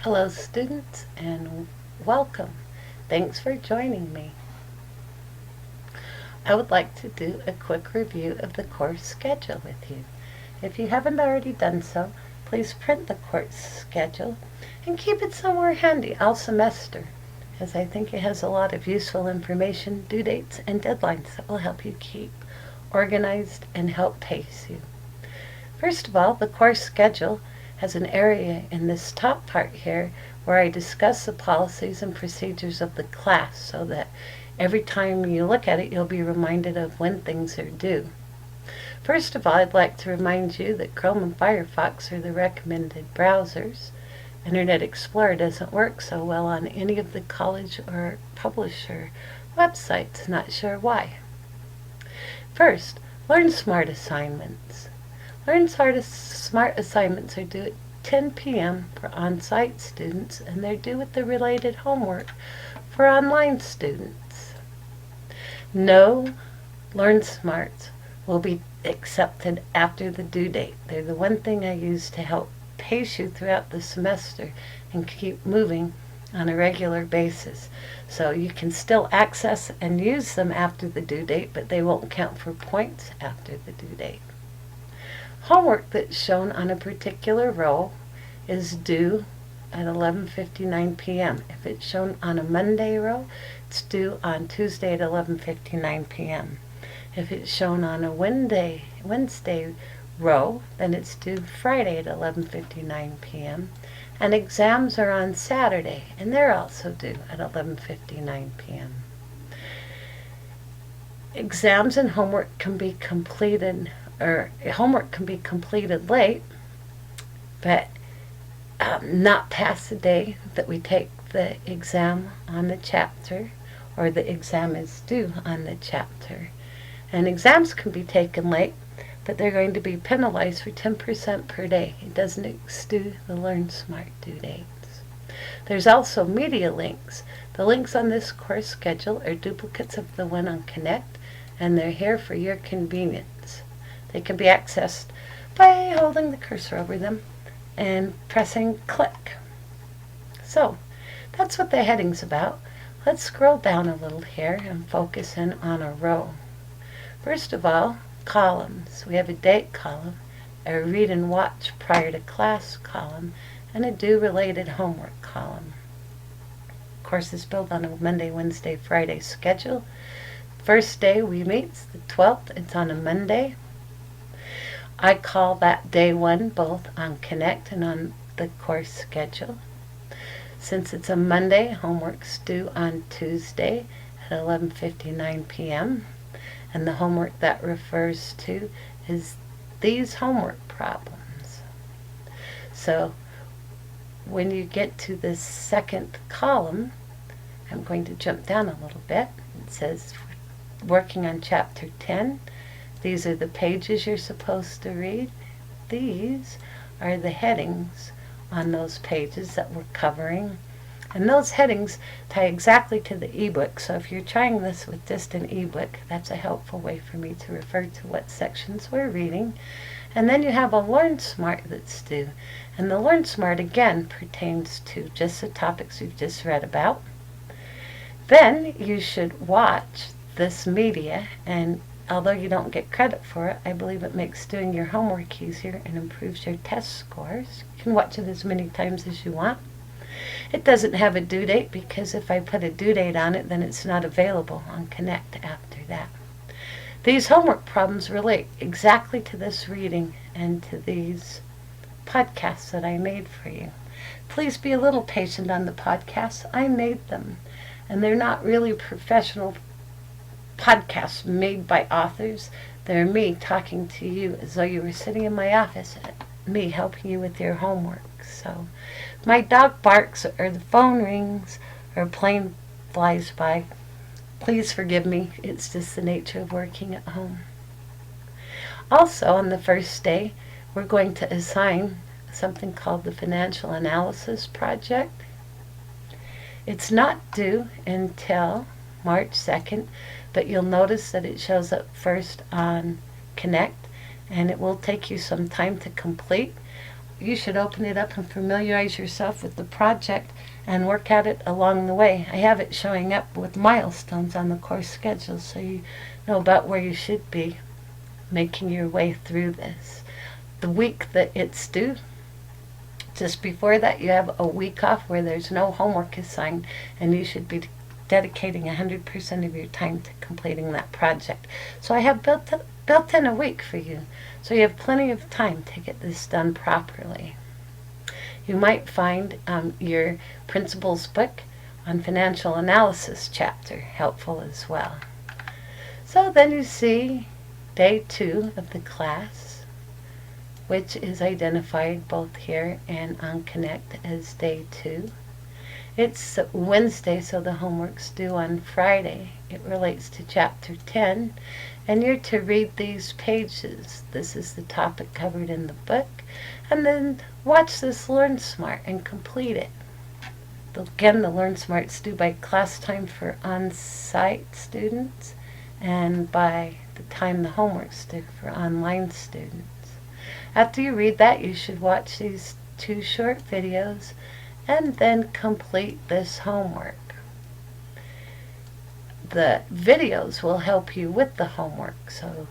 Hello students and welcome. Thanks for joining me. I would like to do a quick review of the course schedule with you. If you haven't already done so, please print the course schedule and keep it somewhere handy all semester, as I think it has a lot of useful information, due dates, and deadlines that will help you keep organized and help pace you. First of all, the course schedule has an area in this top part here where I discuss the policies and procedures of the class so that every time you look at it you'll be reminded of when things are due. First of all, I'd like to remind you that Chrome and Firefox are the recommended browsers. Internet Explorer doesn't work so well on any of the college or publisher websites, not sure why. First, Learnsmart assignments. Learnsmart assignments are due at 10 p.m. for on-site students, and they're due with the related homework for online students. No Learnsmarts will be accepted after the due date. They're the one thing I use to help pace you throughout the semester and keep moving on a regular basis. So you can still access and use them after the due date, but they won't count for points after the due date. Homework that's shown on a particular row is due at 11:59 p.m. If it's shown on a Monday row, it's due on Tuesday at 11:59 p.m. If it's shown on a Wednesday row, then it's due Friday at 11:59 p.m. And exams are on Saturday, and they're also due at 11:59 p.m. Exams and homework can be completed late, but not past the day that we take the exam on the chapter, or the exam is due on the chapter. And exams can be taken late, but they're going to be penalized for 10% per day. It doesn't exceed the Learnsmart due dates. There's also media links. The links on this course schedule are duplicates of the one on Connect, and they're here for your convenience. They can be accessed by holding the cursor over them and pressing click. So, that's what the heading's about. Let's scroll down a little here and focus in on a row. First of all, columns. We have a date column, a read and watch prior to class column, and a due related homework column. Course is built on a Monday, Wednesday, Friday schedule. First day we meet is the 12th. It's on a Monday. I call that day one both on Connect and on the course schedule. Since it's a Monday, homework's due on Tuesday at 11:59 p.m. And the homework that refers to is these homework problems. So when you get to the second column, I'm going to jump down a little bit. It says working on chapter 10. These are the pages you're supposed to read. These are the headings on those pages that we're covering. And those headings tie exactly to the ebook. So if you're trying this with just an ebook, that's a helpful way for me to refer to what sections we're reading. And then you have a Learnsmart that's due. And the Learnsmart, again, pertains to just the topics you've just read about. Then you should watch this media, and although you don't get credit for it, I believe it makes doing your homework easier and improves your test scores. You can watch it as many times as you want. It doesn't have a due date because if I put a due date on it, then it's not available on Connect after that. These homework problems relate exactly to this reading and to these podcasts that I made for you. Please be a little patient on the podcasts. I made them, and they're not really professional podcasts made by authors. They're me talking to you as though you were sitting in my office, me helping you with your homework. So my dog barks or the phone rings or a plane flies by. Please forgive me. It's just the nature of working at home. Also, on the first day, we're going to assign something called the Financial Analysis Project. It's not due until March 2nd, but you'll notice that it shows up first on Connect, and it will take you some time to complete. you should open it up and familiarize yourself with the project and work at it along the way. I have it showing up with milestones on the course schedule so you know about where you should be making your way through this. The week that it's due, just before that, you have a week off where there's no homework assigned, and you should be dedicating 100% of your time to completing that project. So I have built in a week for you, so you have plenty of time to get this done properly. You might find your principal's book on financial analysis chapter helpful as well. So then you see day 2 of the class, which is identified both here and on Connect as day 2. It's Wednesday, so the homework's due on Friday. It relates to chapter 10, and you're to read these pages. This is the topic covered in the book, and then watch this Learnsmart and complete it. Again, the Learnsmart's due by class time for on-site students and by the time the homework's due for online students. After you read that, you should watch these 2 short videos and then complete this homework. The videos will help you with the homework, so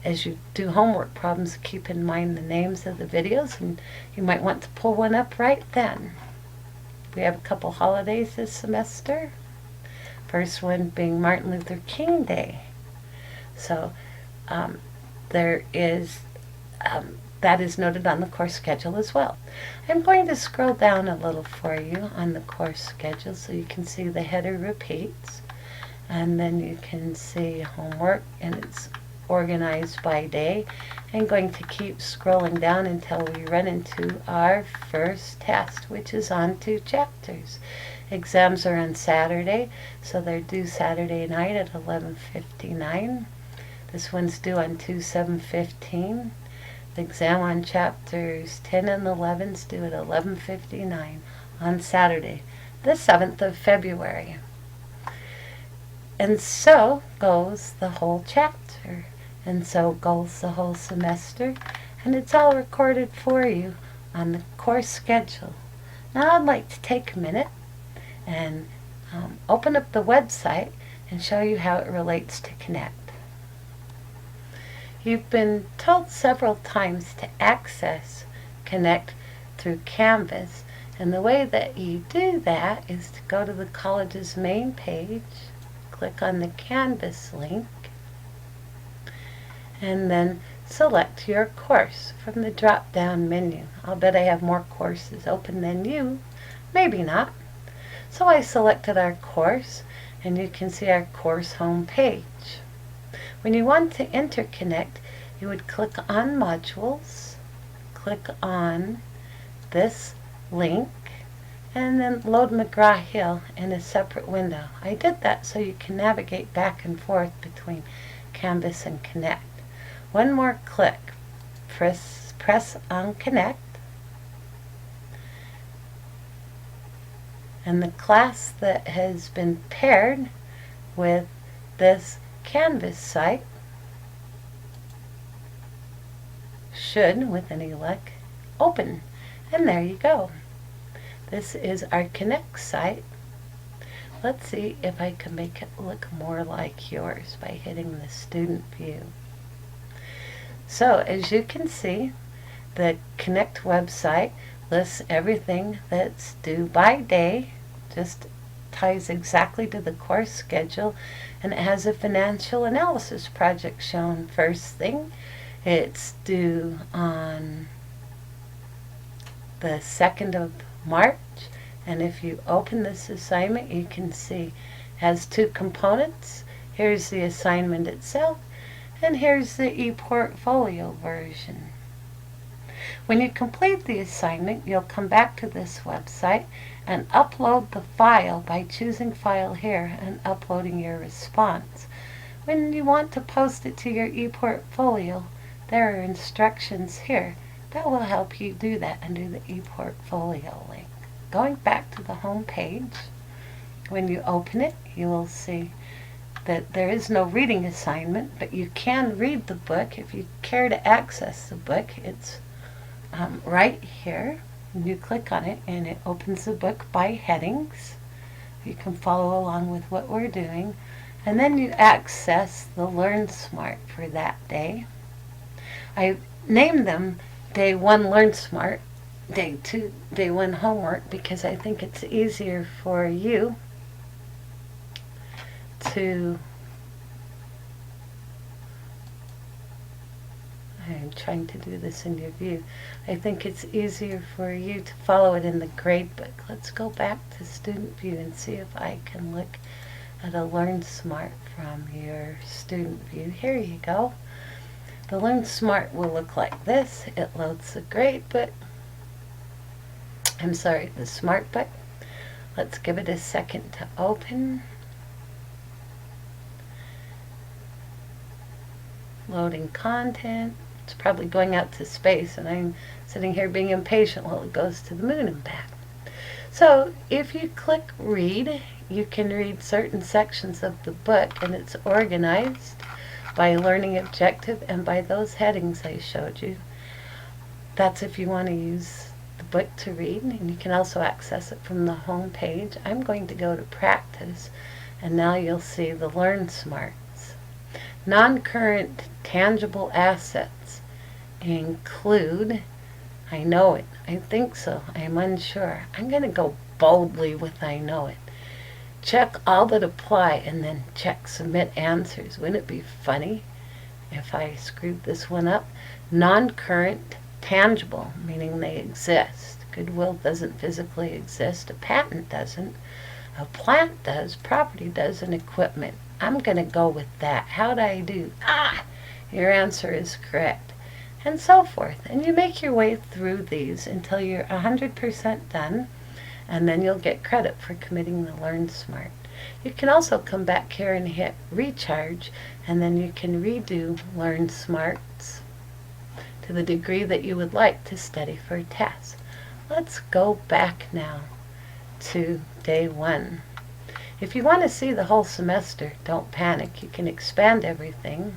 as you do homework problems, keep in mind the names of the videos, and you might want to pull one up right then. We have a couple holidays this semester. First one being Martin Luther King Day. So there is that is noted on the course schedule as well. I'm going to scroll down a little for you on the course schedule so you can see the header repeats, and then you can see homework, and it's organized by day. I'm going to keep scrolling down until we run into our first test, which is on 2 chapters. Exams are on Saturday, so they're due Saturday night at 11:59. This one's due on 2/7/15. The exam on chapters 10 and 11 is due at 11:59 on Saturday, the 7th of February. And so goes the whole chapter, and so goes the whole semester, and it's all recorded for you on the course schedule. Now I'd like to take a minute and open up the website and show you how it relates to Connect. You've been told several times to access Connect through Canvas, and the way that you do that is to go to the college's main page, click on the Canvas link, and then select your course from the drop-down menu. I'll bet I have more courses open than you, maybe not. So I selected our course, and you can see our course home page. When you want to interconnect, you would click on Modules, click on this link, and then load McGraw-Hill in a separate window. I did that so you can navigate back and forth between Canvas and Connect. One more click. Press on Connect, and the class that has been paired with this Canvas site should, with any luck, open. And there you go. This is our Connect site. Let's see if I can make it look more like yours by hitting the student view. So as you can see, the Connect website lists everything that's due by day, just ties exactly to the course schedule, and it has a financial analysis project shown first thing. It's due on the 2nd of March, and if you open this assignment, you can see it has 2 components. Here's the assignment itself, and here's the ePortfolio version. When you complete the assignment, you'll come back to this website and upload the file by choosing File here and uploading your response. When you want to post it to your ePortfolio, there are instructions here that will help you do that under the ePortfolio link. Going back to the home page, when you open it, you will see that there is no reading assignment, but you can read the book if you care to access the book. It's right here. You click on it and it opens the book by headings. You can follow along with what we're doing. And then you access the Learnsmart for that day. I named them Day 1 Learnsmart, Day 2, Day 1 Homework, because I think it's easier for you to... I'm trying to do this in your view. I think it's easier for you to follow it in the grade book. Let's go back to student view and see if I can look at a Learnsmart from your student view. Here you go. The Learnsmart will look like this. It loads the grade book. I'm sorry, the Smart book. Let's give it a second to open. Loading content. It's probably going out to space, and I'm sitting here being impatient while it goes to the moon and back. So if you click read, you can read certain sections of the book, and it's organized by learning objective and by those headings I showed you. That's if you want to use the book to read, and you can also access it from the home page. I'm going to go to practice, and now you'll see the Learnsmarts. Non-current tangible assets include, I know it, I think so, I'm unsure. I'm going to go boldly with I know it. Check all that apply and then check submit answers. Wouldn't it be funny if I screwed this one up? Non-current tangible, meaning they exist. Goodwill doesn't physically exist. A patent doesn't. A plant does. Property does. And equipment. I'm going to go with that. How'd I do? Your answer is correct. And so forth. And you make your way through these until you're 100% done, and then you'll get credit for committing the Learnsmart. You can also come back here and hit recharge, and then you can redo Learnsmarts to the degree that you would like to study for a test. Let's go back now to day 1. If you want to see the whole semester, don't panic. You can expand everything,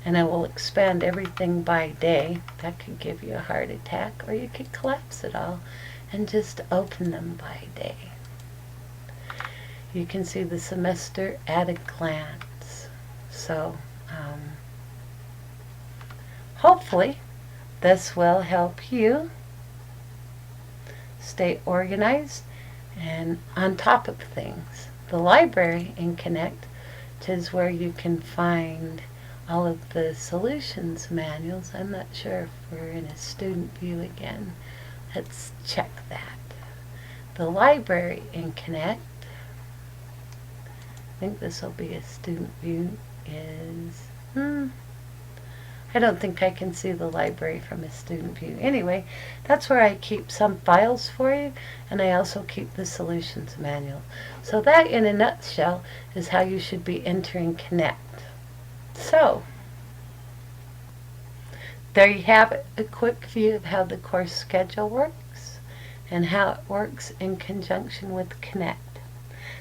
and I will expand everything by day. That could give you a heart attack, or you could collapse it all and just open them by day. You can see the semester at a glance. So hopefully this will help you stay organized and on top of things. The library in Connect is where you can find all of the solutions manuals. I'm not sure if we're in a student view again. Let's check that. The library in Connect, I think this will be a student view, is I don't think I can see the library from a student view. Anyway, that's where I keep some files for you, and I also keep the solutions manual. So that, in a nutshell, is how you should be entering Connect. So, there you have it, a quick view of how the course schedule works and how it works in conjunction with Connect.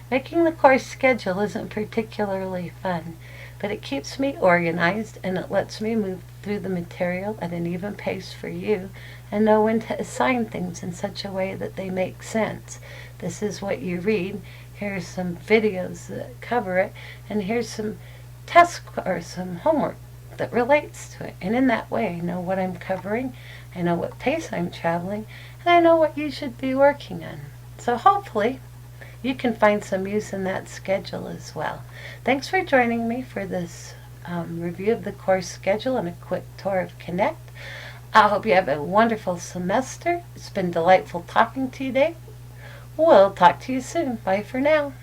Making the course schedule isn't particularly fun, but it keeps me organized and it lets me move through the material at an even pace for you and know when to assign things in such a way that they make sense. This is what you read. Here's some videos that cover it, and here's some tests or some homework that relates to it. And in that way, I know what I'm covering, I know what pace I'm traveling, and I know what you should be working on. So hopefully you can find some use in that schedule as well. Thanks for joining me for this review of the course schedule and a quick tour of Connect. I hope you have a wonderful semester. It's been delightful talking to you today. We'll talk to you soon. Bye for now.